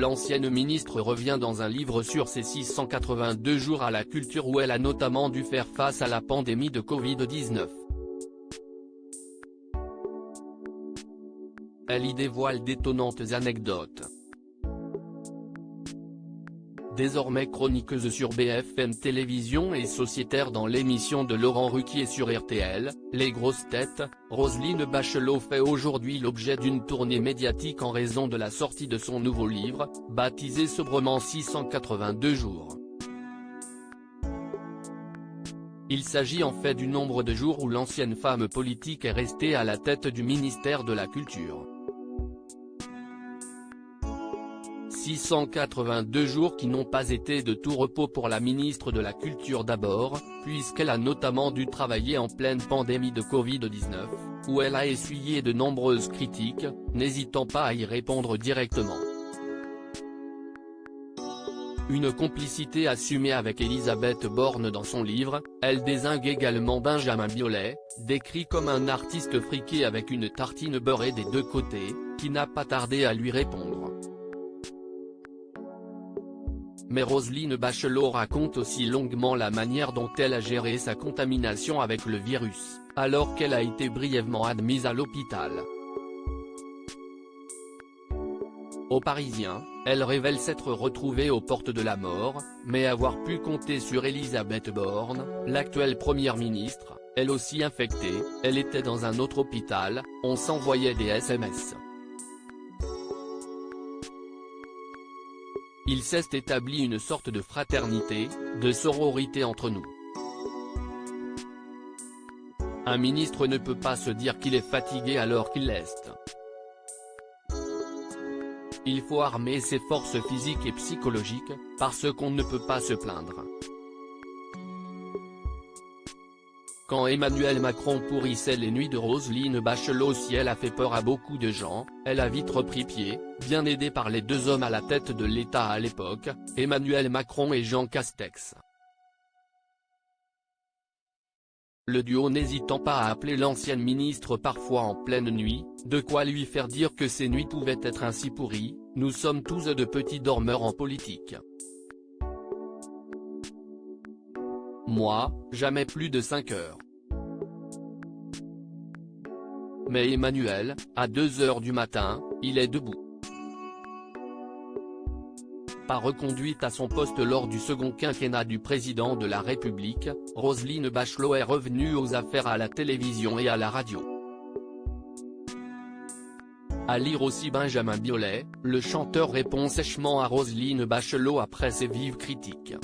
L'ancienne ministre revient dans un livre sur ses 682 jours à la culture où elle a notamment dû faire face à la pandémie de Covid-19. Elle y dévoile d'étonnantes anecdotes. Désormais chroniqueuse sur BFM Télévision et sociétaire dans l'émission de Laurent Ruquier sur RTL, Les Grosses Têtes, Roselyne Bachelot fait aujourd'hui l'objet d'une tournée médiatique en raison de la sortie de son nouveau livre, baptisé sobrement 682 jours. Il s'agit en fait du nombre de jours où l'ancienne femme politique est restée à la tête du ministère de la Culture. 682 jours qui n'ont pas été de tout repos pour la ministre de la Culture d'abord, puisqu'elle a notamment dû travailler en pleine pandémie de Covid-19, où elle a essuyé de nombreuses critiques, n'hésitant pas à y répondre directement. Une complicité assumée avec Elisabeth Borne dans son livre, elle dézingue également Benjamin Biolay, décrit comme un artiste friqué avec une tartine beurrée des deux côtés, qui n'a pas tardé à lui répondre. Mais Roselyne Bachelot raconte aussi longuement la manière dont elle a géré sa contamination avec le virus, alors qu'elle a été brièvement admise à l'hôpital. Aux Parisiens, elle révèle s'être retrouvée aux portes de la mort, mais avoir pu compter sur Elisabeth Borne, l'actuelle première ministre, elle aussi infectée, elle était dans un autre hôpital, on s'envoyait des SMS. Il s'est établi une sorte de fraternité, de sororité entre nous. Un ministre ne peut pas se dire qu'il est fatigué alors qu'il l'est. Il faut armer ses forces physiques et psychologiques, parce qu'on ne peut pas se plaindre. Quand Emmanuel Macron pourrissait les nuits de Roselyne Bachelot, si elle a fait peur à beaucoup de gens, elle a vite repris pied, bien aidée par les deux hommes à la tête de l'État à l'époque, Emmanuel Macron et Jean Castex. Le duo n'hésitant pas à appeler l'ancienne ministre parfois en pleine nuit, de quoi lui faire dire que ces nuits pouvaient être ainsi pourries, nous sommes tous de petits dormeurs en politique. Moi, jamais plus de 5 heures. Mais Emmanuel, à 2 heures du matin, il est debout. Pas reconduite à son poste lors du second quinquennat du président de la République, Roselyne Bachelot est revenue aux affaires à la télévision et à la radio. À lire aussi Benjamin Biolay, le chanteur répond sèchement à Roselyne Bachelot après ses vives critiques.